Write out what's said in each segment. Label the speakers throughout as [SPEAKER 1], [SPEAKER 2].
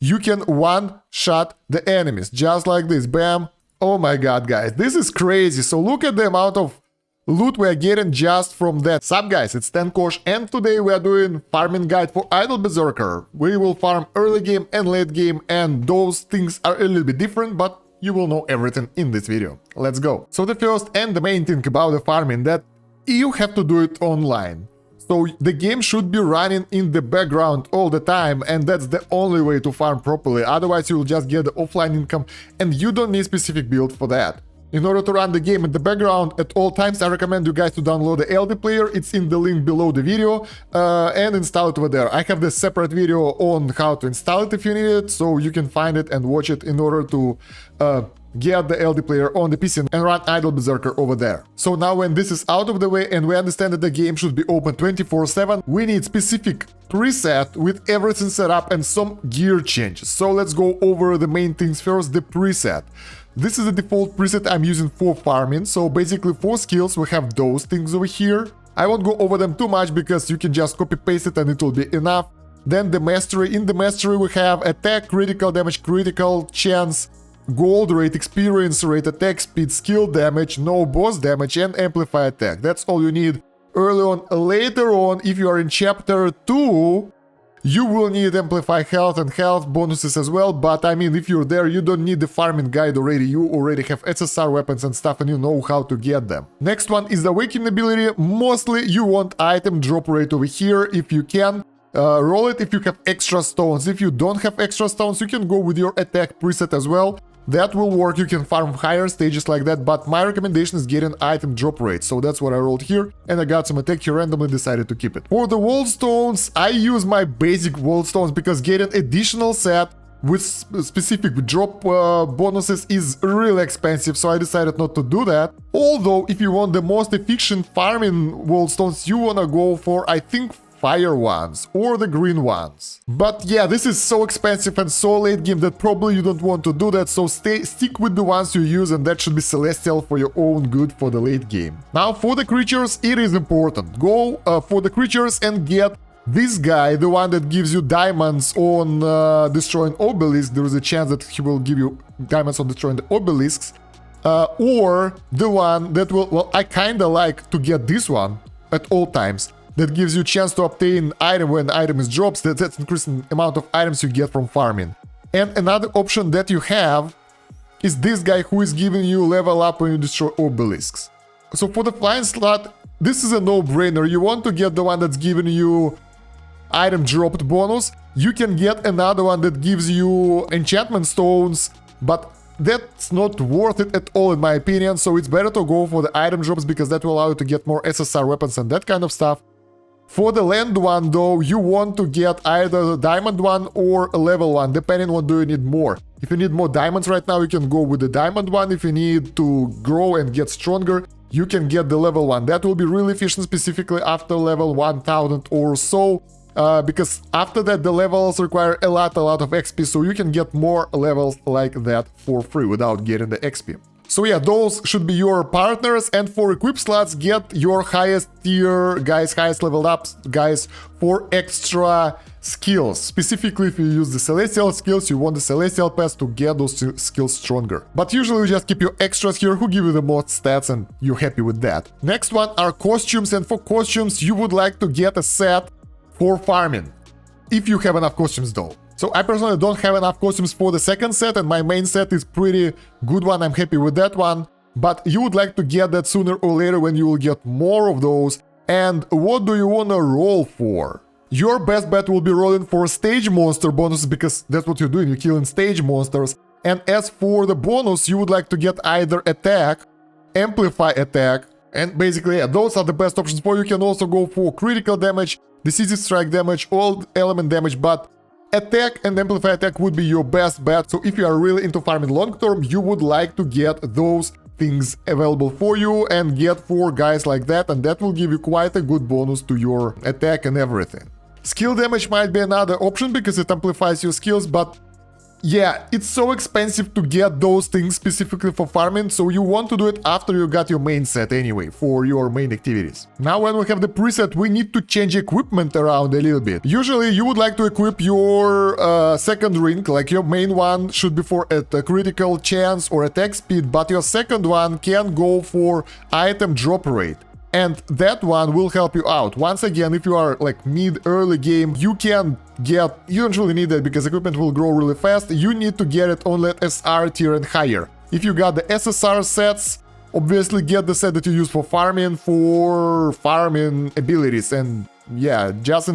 [SPEAKER 1] you can one-shot the enemies, just like this, bam. Oh my god, guys, this is crazy. So look at the amount of loot we are getting just from that. Sup guys, it's Kosh, and today we are doing farming guide for Idle Berserker. We will farm early game and late game, and those things are a little bit different, but you will know everything in this video. Let's go. So the first and the main thing about the farming, that you have to do it online. So the game should be running in the background all the time, and that's the only way to farm properly. Otherwise you will just get the offline income, and you don't need specific build for that. In order to run the game in the background at all times, I recommend you guys to download the LD player. It's in the link below the video, and install it over there. I have the separate video on how to install it if you need it, so you can find it and watch it in order to get the LD player on the PC and run Idle Berserker over there. So now when this is out of the way and we understand that the game should be open 24/7, we need specific preset with everything set up and some gear changes. So let's go over the main things first, the preset. This is the default preset I'm using for farming. So basically for skills we have those things over here. I won't go over them too much because you can just copy paste it and it will be enough. Then the mastery. In the mastery we have attack, critical damage, critical chance, gold rate, experience rate, attack speed, skill damage, no boss damage, and amplify attack. That's all you need early on. Later on, if you are in chapter 2, you will need amplify health and health bonuses as well, but I mean, if you're there, you don't need the farming guide already. You already have SSR weapons and stuff and you know how to get them. Next one is the awakening ability. Mostly you want item drop rate over here if you can. Roll it if you have extra stones. If you don't have extra stones, you can go with your attack preset as well. That will work, you can farm higher stages like that, but my recommendation is getting item drop rate, so that's what I rolled here, and I got some attack here, randomly decided to keep it. For the wall stones, I use my basic wall stones because getting additional set with specific drop bonuses is really expensive, so I decided not to do that. Although, if you want the most efficient farming wall stones, you wanna go for, I think, fire ones or the green ones. But yeah, this is so expensive and so late game that probably you don't want to do that, so stick with the ones you use, and that should be celestial for your own good for the late game. Now for the creatures, it is important. Go for the creatures and get this guy, the one that gives you diamonds on destroying obelisks. There is a chance that he will give you diamonds on destroying the obelisks. Or the one that will, well, I kinda like to get this one at all times. That gives you a chance to obtain item when the item is dropped. That's increasing the amount of items you get from farming. And another option that you have is this guy who is giving you level up when you destroy obelisks. So for the flying slot, this is a no-brainer. You want to get the one that's giving you item dropped bonus. You can get another one that gives you enchantment stones, but that's not worth it at all in my opinion. So it's better to go for the item drops because that will allow you to get more SSR weapons and that kind of stuff. For the land one though, you want to get either the diamond one or a level one, depending on what do you need more. If you need more diamonds right now, you can go with the diamond one. If you need to grow and get stronger, you can get the level one. That will be really efficient, specifically after level 1000 or so, because after that the levels require a lot of XP, so you can get more levels like that for free without getting the XP. So yeah, those should be your partners, and for equip slots, get your highest tier guys, highest leveled up guys for extra skills. Specifically, if you use the celestial skills, you want the celestial pass to get those skills stronger. But usually you just keep your extras here who give you the most stats and you're happy with that. Next one are costumes, and for costumes you would like to get a set for farming. If you have enough costumes though. So I personally don't have enough costumes for the second set, and my main set is pretty good one, I'm happy with that one. But you would like to get that sooner or later when you will get more of those. And what do you wanna roll for? Your best bet will be rolling for stage monster bonuses, because that's what you're doing, you're killing stage monsters. And as for the bonus, you would like to get either attack, amplify attack, and basically yeah, those are the best options for you. You can also go for critical damage, decisive strike damage, all element damage, but attack and amplify attack would be your best bet. So if you are really into farming long term, you would like to get those things available for you and get 4 guys like that, and that will give you quite a good bonus to your attack and everything. Skill damage might be another option because it amplifies your skills, but yeah, it's so expensive to get those things specifically for farming, so you want to do it after you got your main set anyway, for your main activities. Now when we have the preset, we need to change equipment around a little bit. Usually you would like to equip your second ring, like your main one should be for a critical chance or attack speed, but your second one can go for item drop rate. And that one will help you out. Once again, if you are like mid-early game, you can get... You don't really need that because equipment will grow really fast. You need to get it only at SR tier and higher. If you got the SSR sets, obviously get the set that you use for farming abilities. And yeah, just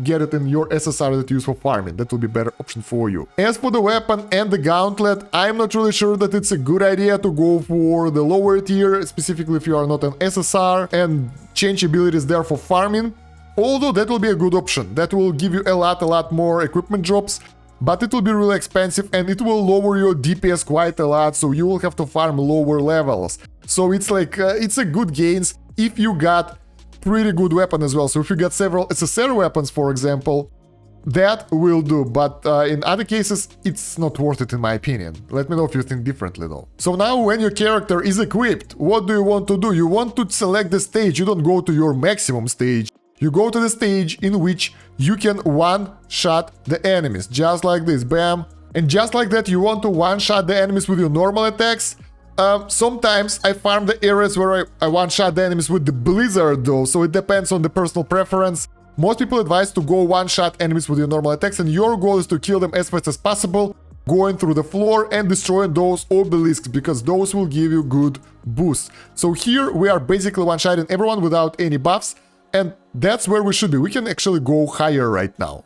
[SPEAKER 1] get it in your SSR that you use for farming. That will be a better option for you. As for the weapon and the gauntlet, I'm not really sure that it's a good idea to go for the lower tier, specifically if you are not an SSR, and change abilities there for farming. Although that will be a good option. That will give you a lot more equipment drops, but it will be really expensive and it will lower your DPS quite a lot, so you will have to farm lower levels. So it's like, it's a good gains if you got pretty good weapon as well. So if you get several SSR weapons, for example, that will do, but in other cases it's not worth it in my opinion. Let me know if you think differently though. So now when your character is equipped, what do you want to do? You want to select the stage. You don't go to your maximum stage. You go to the stage in which you can one-shot the enemies, just like this, bam. And just like that, you want to one-shot the enemies with your normal attacks. Sometimes I farm the areas where I one-shot the enemies with the blizzard though, so it depends on the personal preference. Most people advise to go one-shot enemies with your normal attacks, and your goal is to kill them as fast as possible, going through the floor and destroying those obelisks, because those will give you good boosts. So here we are basically one-shotting everyone without any buffs, and that's where we should be. We can actually go higher right now.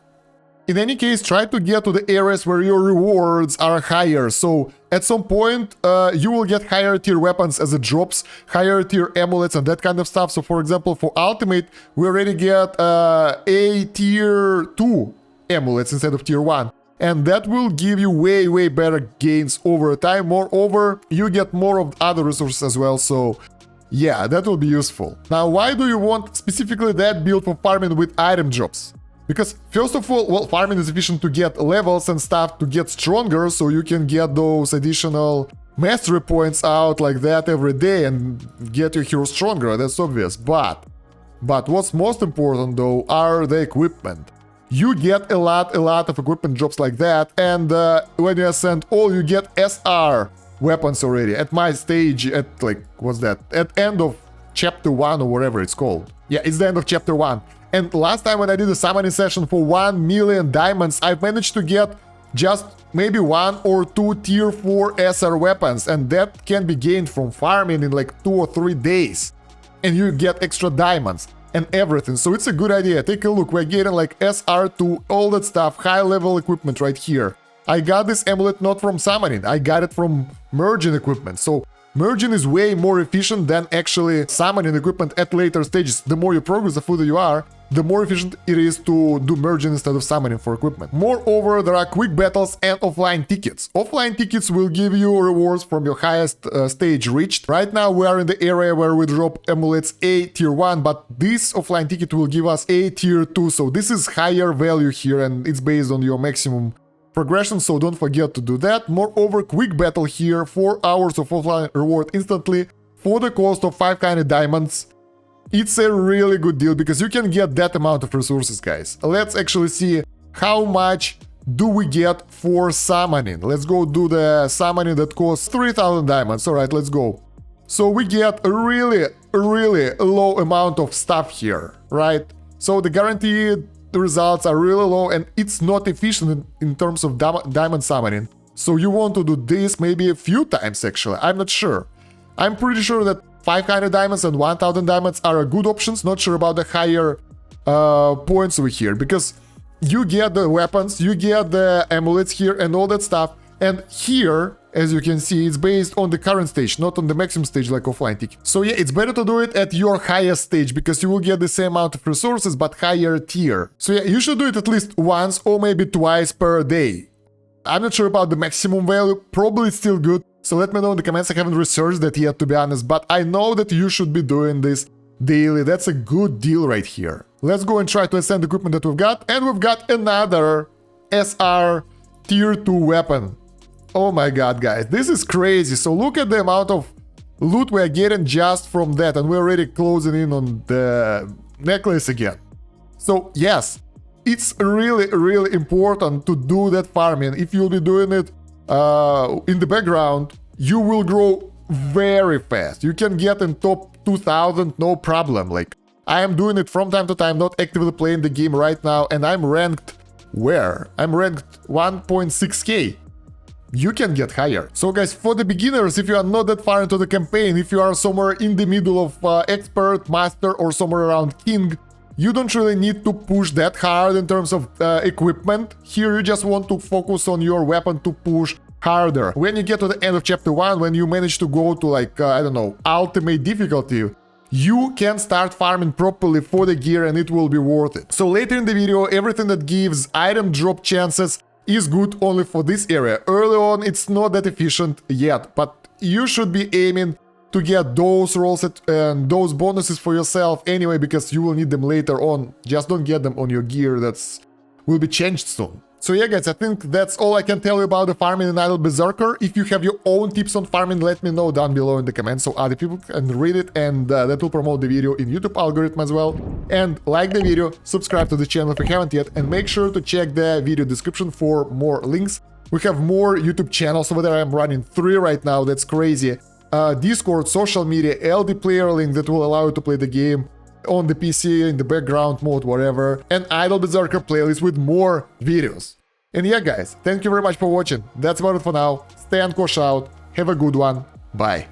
[SPEAKER 1] In any case, try to get to the areas where your rewards are higher. So at some point, you will get higher tier weapons as it drops, higher tier amulets and that kind of stuff. So for example, for ultimate, we already get a tier 2 amulets instead of tier 1. And that will give you way better gains over time. Moreover, you get more of other resources as well. So yeah, that will be useful. Now, why do you want specifically that build for farming with item drops? Because first of all, well, farming is efficient to get levels and stuff to get stronger, so you can get those additional mastery points out like that every day and get your hero stronger, that's obvious. But what's most important though are the equipment. You get a lot of equipment drops like that, and when you ascend all, you get SR weapons already. At my stage, at like, what's that? At end of chapter 1 or whatever it's called. Yeah, it's the end of chapter 1. And last time when I did a summoning session for 1 million diamonds, I've managed to get just maybe 1 or 2 tier 4 SR weapons, and that can be gained from farming in like 2 or 3 days. And you get extra diamonds and everything, so it's a good idea. Take a look, we're getting like SR2, all that stuff, high level equipment right here. I got this amulet not from summoning, I got it from merging equipment, so merging is way more efficient than actually summoning equipment at later stages. The more you progress, the further you are, the more efficient it is to do merging instead of summoning for equipment. Moreover, there are quick battles and offline tickets. Offline tickets will give you rewards from your highest stage reached. Right now we are in the area where we drop amulets A tier 1, but this offline ticket will give us A tier 2, so this is higher value here and it's based on your maximum progression, so don't forget to do that. Moreover, quick battle here, 4 hours of offline reward instantly for the cost of 5 kind of diamonds. It's a really good deal because you can get that amount of resources, guys. Let's actually see how much do we get for summoning. Let's go do the summoning that costs 3000 diamonds. Alright, let's go. So we get a really low amount of stuff here, right? So the guaranteed results are really low and it's not efficient in terms of diamond summoning. So you want to do this maybe a few times actually, I'm not sure. I'm pretty sure that 500 diamonds and 1000 diamonds are good options, not sure about the higher points over here, because you get the weapons, you get the amulets here and all that stuff, and here, as you can see, it's based on the current stage, not on the maximum stage like offline ticket. So yeah, it's better to do it at your highest stage, because you will get the same amount of resources, but higher tier. So yeah, you should do it at least once or maybe twice per day. I'm not sure about the maximum value, probably it's still good. So let me know in the comments, I haven't researched that yet to be honest, but I know that you should be doing this daily. That's a good deal right here. Let's go and try to ascend the equipment that we've got, and we've got another SR tier 2 weapon. Oh my god, guys, this is crazy. So look at the amount of loot we are getting just from that, and we're already closing in on the necklace again. So yes, it's really important to do that farming. If you'll be doing it in the background, you will grow very fast. You can get in top 2000 no problem. Like, I am doing it from time to time, not actively playing the game right now, and I'm ranked where? I'm ranked 1.6k. You can get higher. So guys, for the beginners, if you are not that far into the campaign, if you are somewhere in the middle of expert, master, or somewhere around king, you don't really need to push that hard in terms of equipment. Here you just want to focus on your weapon to push harder. When you get to the end of chapter 1, when you manage to go to like, I don't know, ultimate difficulty, you can start farming properly for the gear and it will be worth it. So later in the video, everything that gives item drop chances is good only for this area. Early on, it's not that efficient yet, but you should be aiming to get those rolls and those bonuses for yourself anyway, because you will need them later on. Just don't get them on your gear, that's will be changed soon. So yeah guys, I think that's all I can tell you about the farming in Idle Berserker. If you have your own tips on farming, let me know down below in the comments so other people can read it, and that will promote the video in YouTube algorithm as well. And like the video, subscribe to the channel if you haven't yet, and make sure to check the video description for more links. We have more YouTube channels over there. I'm running 3 right now, that's crazy. Discord, social media, LD player link that will allow you to play the game on the PC, in the background mode, whatever, and Idle Berserker playlist with more videos. And yeah guys, thank you very much for watching. That's about it for now. Stay and Kosh out. Have a good one. Bye.